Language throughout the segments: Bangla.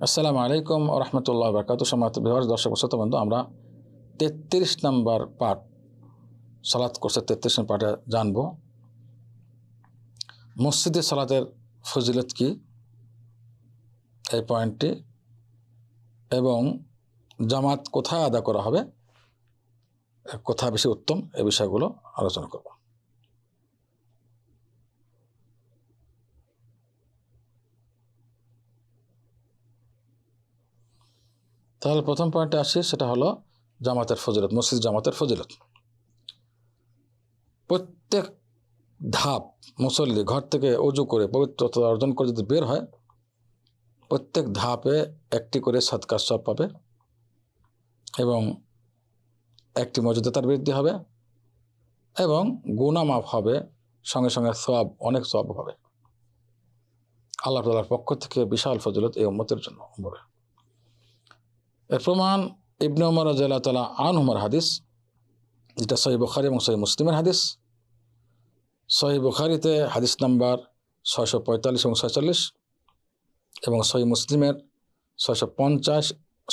আসসালামু আলাইকুম ওয়া রাহমাতুল্লাহি ওয়া বারাকাতুহু। সম্মানিত ভিউয়ার্স, দর্শক শ্রোতা বন্ধু, আমরা 33 নম্বর পাঠ সালাত কোর্সের 33 নম্বর পাঠে জানব মসজিদে সালাতের ফজিলত কি, এই পয়েন্টটি, এবং জামাত কোথায় আদা করা হবে, কোথায় বেশি উত্তম, এই বিষয়গুলো আলোচনা করব। তাহলে প্রথম পয়েন্টে আসি, সেটা হলো জামাতের ফজিলত, মসজিদ জামাতের ফজিলত। প্রত্যেক ধাপ মুসল্লি ঘর থেকে অজু করে পবিত্রতা অর্জন করে যদি বের হয়, প্রত্যেক ধাপে একটি করে সাদকার সওয়াব পাবে এবং একটি মর্যাদার বৃদ্ধি হবে এবং গুনাহ মাফ হবে, সঙ্গে সঙ্গে সওয়াব, অনেক সওয়াব হবে। আল্লাহ তাআলার পক্ষ থেকে বিশাল ফজিলত এই উম্মতের জন্য হবে। এর প্রমাণ ইবনে ওমর রাদিয়াল্লাহু তাআলা আনহুমার হাদিস, যেটা সহিহ বুখারী এবং সহিহ মুসলিমের হাদিস। সহিহ বুখারীতে হাদিস নাম্বার 645 এবং 46 এবং সহিহ মুসলিমের 650,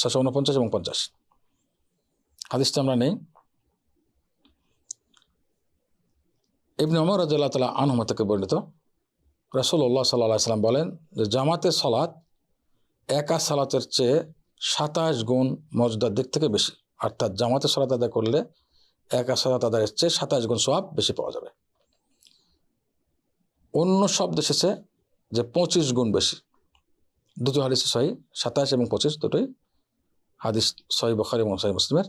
649 এবং 50। হাদিসটা আমরা নেই। ইবনে ওমর রাদিয়াল্লাহু তাআলা আনহুমা থেকে বর্ণিত, রাসূলুল্লাহ সাল্লাল্লাহু আলাইহি ওয়াসাল্লাম বলেন যে জামাতের সালাত একা সালাতের চেয়ে 27 গুণ মর্যাদার দিক থেকে বেশি। অর্থাৎ জামাতের সালাত আদায় করলে একা সালাত আদায়ের চেয়ে 27 গুণ সওয়াব বেশি পাওয়া যাবে। অন্য শব্দ এসেছে যে 25 গুণ বেশি। দুটো হাদিসই সহিহ, 27 এবং 25 দুটোই হাদিস সহিহ বুখারী এবং সহিহ মুসলিমের।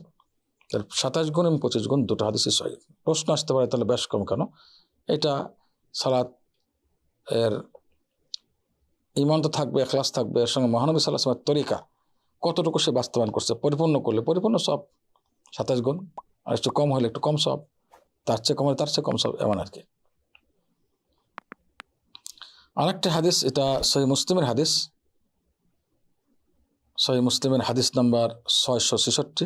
27 গুণ এবং 25 গুণ দুটো হাদিসই সহিহ। প্রশ্ন আসতে পারে, তাহলে বেশ কম কেন? এটা সালাত এর ঈমান তো থাকবে, ইখলাস থাকবে, এর সঙ্গে মহানবী সাল্লাল্লাহু আলাইহি ওয়াসাল্লামের তরিকা কতটুকু সে বাস্তবায়ন করছে, পরিপূর্ণ করলে পরিপূর্ণ সওয়াব 27 গুণ, আর একটু কম হলে একটু কম সওয়াব, তার চেয়ে কম হলে তার চেয়ে কম সওয়াব, এমন আর কি। আরেকটা হাদিস, এটা সহিহ মুসলিমের হাদিস, সহিহ মুসলিমের হাদিস নাম্বার 666।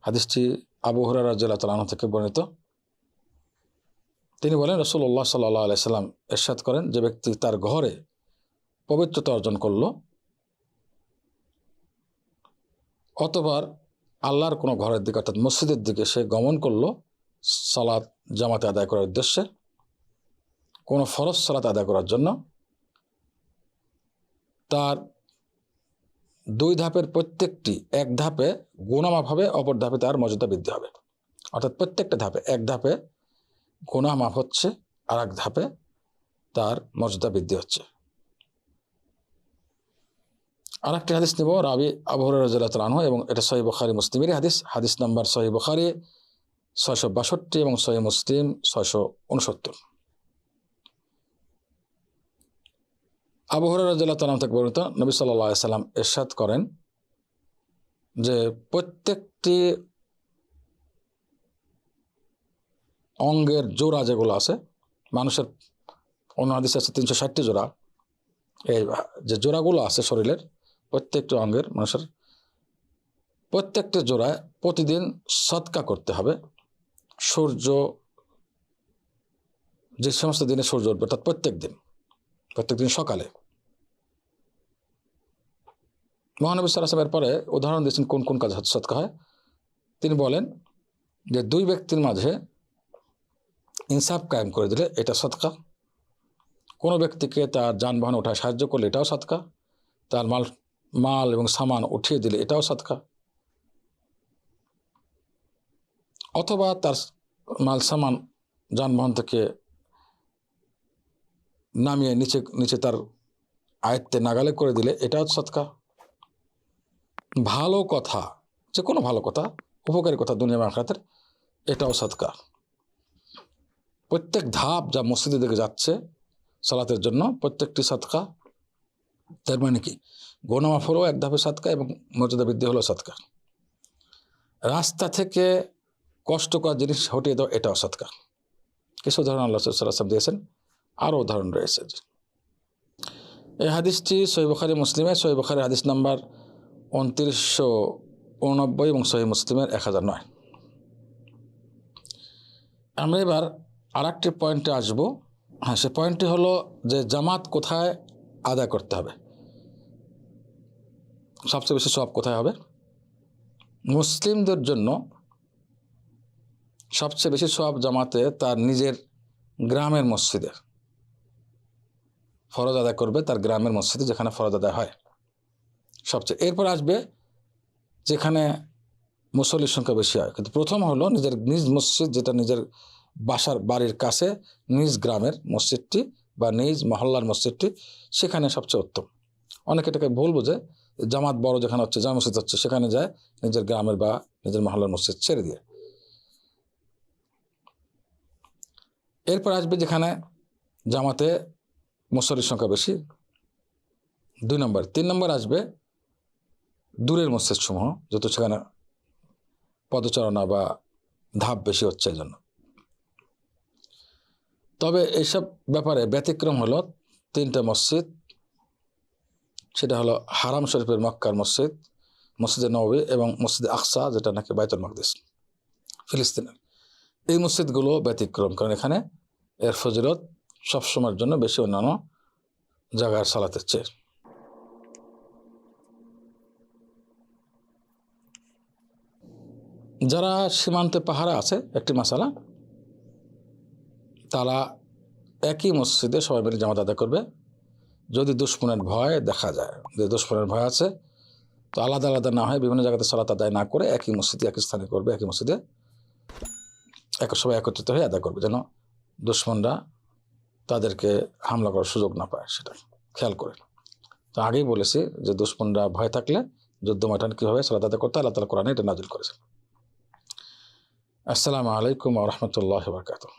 হাদিসটি আবু হুরায়রা রাদিয়াল্লাহু তাআলা আনহু থেকে বর্ণিত। তিনি বলেন, রাসূলুল্লাহ সাল্লাল্লাহু আলাইহি সাল্লাম ইরশাদ করেন, যে ব্যক্তি তার ঘরে পবিত্রতা অর্জন করলো অতঃপর আল্লাহর কোনো ঘরের দিকে অর্থাৎ মসজিদের দিকে সে গমন করলো সালাত জামাতে আদায় করার উদ্দেশ্যে, কোনো ফরজ সালাত আদায় করার জন্য, তার দুই ধাপের প্রত্যেকটি, এক ধাপে গুনাহ মাফ হবে, অপর ধাপে তার মর্যাদা বৃদ্ধি হবে। অর্থাৎ প্রত্যেকটা ধাপে, এক ধাপে গুনাহ মাফ হচ্ছে, আর এক ধাপে তার মর্যাদা বৃদ্ধি হচ্ছে। আর একটা হাদিস নিব, রাবি আবু হুরায়রা রাদিয়াল্লাহু তাআলা আনহু, এবং এটা সহিহ বুখারী মুসলিমের হাদিস। হাদিস নাম্বার সহিহ বুখারী 662 এবং সহিহ মুসলিম 669। আবু হুরায়রা রাদিয়াল্লাহু তাআলা থেকে বর্ণিত, নবী সাল্লাল্লাহু আলাইহি সাল্লাম ইরশাদ করেন যে প্রত্যেকটি অঙ্গের জোড়া যেগুলো আছে মানুষের, অন্য হাদিস আছে 360টি জোড়া, এই যে জোড়াগুলো আছে শরীরের প্রত্যেকটি অঙ্গের, মানুষের প্রত্যেকটি জোড়ায় প্রতিদিন সদকা করতে হবে। সূর্য যে সমস্ত দিনে সূর্য উঠবে, অর্থাৎ প্রত্যেক দিন সকালে। মহানবী সাল্লাল্লাহু আলাইহি ওয়াসাল্লামের পরে উদাহরণ দিয়েছেন কোন কোন কাজ সদকা হয়। তিনি বলেন যে দুই ব্যক্তির মাঝে ইনসাফ কায়েম করে দিলে এটা সদকা, কোনো ব্যক্তিকে তার যানবাহন ওঠায় সাহায্য করলে এটাও সদকা, তার মাল এবং সামান উঠিয়ে দিলে এটাও সদকা, অথবা তার মাল সামান যানবাহন থেকে নামিয়ে নিচে তার আয়ত্তে নাগালে করে দিলে এটাও সদকা। ভালো কথা, যে কোনো ভালো কথা, উপকারী কথা দুনিয়া এবং আখিরাতের, এটাও সদকা। প্রত্যেক ধাপ যা মসজিদের দিকে যাচ্ছে সালাতের জন্য, প্রত্যেকটি সদকা। তার মানে কি, গুনাহ মাফ হলো এক ধাপে সদকা এবং মর্যাদা বৃদ্ধি হলো সদকা। রাস্তা থেকে কষ্টকর জিনিস হটিয়ে দাও, এটাও সদকা। কিছু উদাহরণ আল্লাহ সাল্লাল্লাহু আলাইহি ওয়াসাল্লাম দিয়েছেন, আরও উদাহরণ রয়েছে। এই হাদিসটি সহিহ বুখারী মুসলিমে, সহিহ বুখারী হাদিস নাম্বার 2989 এবং সহিহ মুসলিমের 1009। আমরা এবার আর একটি পয়েন্টে আসবো। হ্যাঁ, সে পয়েন্টটি হলো যে জামাত কোথায় আদায় করতে হবে। সবচেয়ে বেশি সওয়াব কোথায় হবে? মুসলিমদের জন্য সবচেয়ে বেশি সওয়াব জামাতে তার নিজের গ্রামের মসজিদে ফরজ আদায় করবে, তার গ্রামের মসজিদে যেখানে ফরজ আদায় হয় সবচেয়ে। এরপর আসবে যেখানে মুসল্লির সংখ্যা বেশি হয়। কিন্তু প্রথম হলো নিজের নিজ মসজিদ, যেটা নিজের বাড়ির কাছে নিজ গ্রামের মসজিদটি বা নিজ মহল্লার মসজিদটি, সেখানে সবচেয়ে উত্তম। অনেকে এটাকে ভুল বোঝে, জামাত বড় যেখানে হচ্ছে, জামা মসজিদ হচ্ছে, সেখানে যায় নিজের গ্রামের বা নিজের মহল্লার মসজিদ ছেড়ে দিয়ে। এরপর আসবে যেখানে জামাতে মুসল্লির সংখ্যা বেশি, 2 নম্বর। 3 নম্বর আসবে দূরের মসজিদ সমূহ, যেহেতু সেখানে পদচারণা বা ধাপ বেশি হচ্ছে এই জন্য। তবে এইসব ব্যাপারে ব্যতিক্রম হলো 3টে মসজিদ, সেটা হলো হারাম শরীফের মক্কার মসজিদ, মসজিদে নববী এবং মসজিদে আকসা, যেটা নাকি বাইতুল মাকদিস ফিলিস্তিনের। এই মসজিদগুলো ব্যতিক্রম, কারণ এখানে এর ফজিলত সবসময়ের জন্য বেশি অন্যান্য জায়গার সালাতের চেয়ে। যারা সীমান্তে পাহারা আছে, একটি মাসালা, তারা একই মসজিদে সবাই মিলে জামাত আদায় করবে। যদি দুশ্মনের ভয় দেখা যায়, যে দুশ্মনের ভয় আছে, তো আলাদা আলাদা না হয় বিভিন্ন জায়গাতে সালাত আদায় না করে একই মসজিদে একই স্থানে করবে, একই মসজিদে সবাই একত্রিত হয়ে আদায় করবে, যেন দুশ্মনরা তাদেরকে হামলা করার সুযোগ না পায়, সেটা খেয়াল করে। তো আগেই বলেছি যে দুশ্মনরা ভয় থাকলে যুদ্ধ ময়দানে কীভাবে সালাত আদায় করতে আল্লাহ তাআলা কোরআনে এটা নাযিল করেছেন। আসসালামু আলাইকুম ওয়া রাহমাতুল্লাহি ওয়া বারাকাতুহু।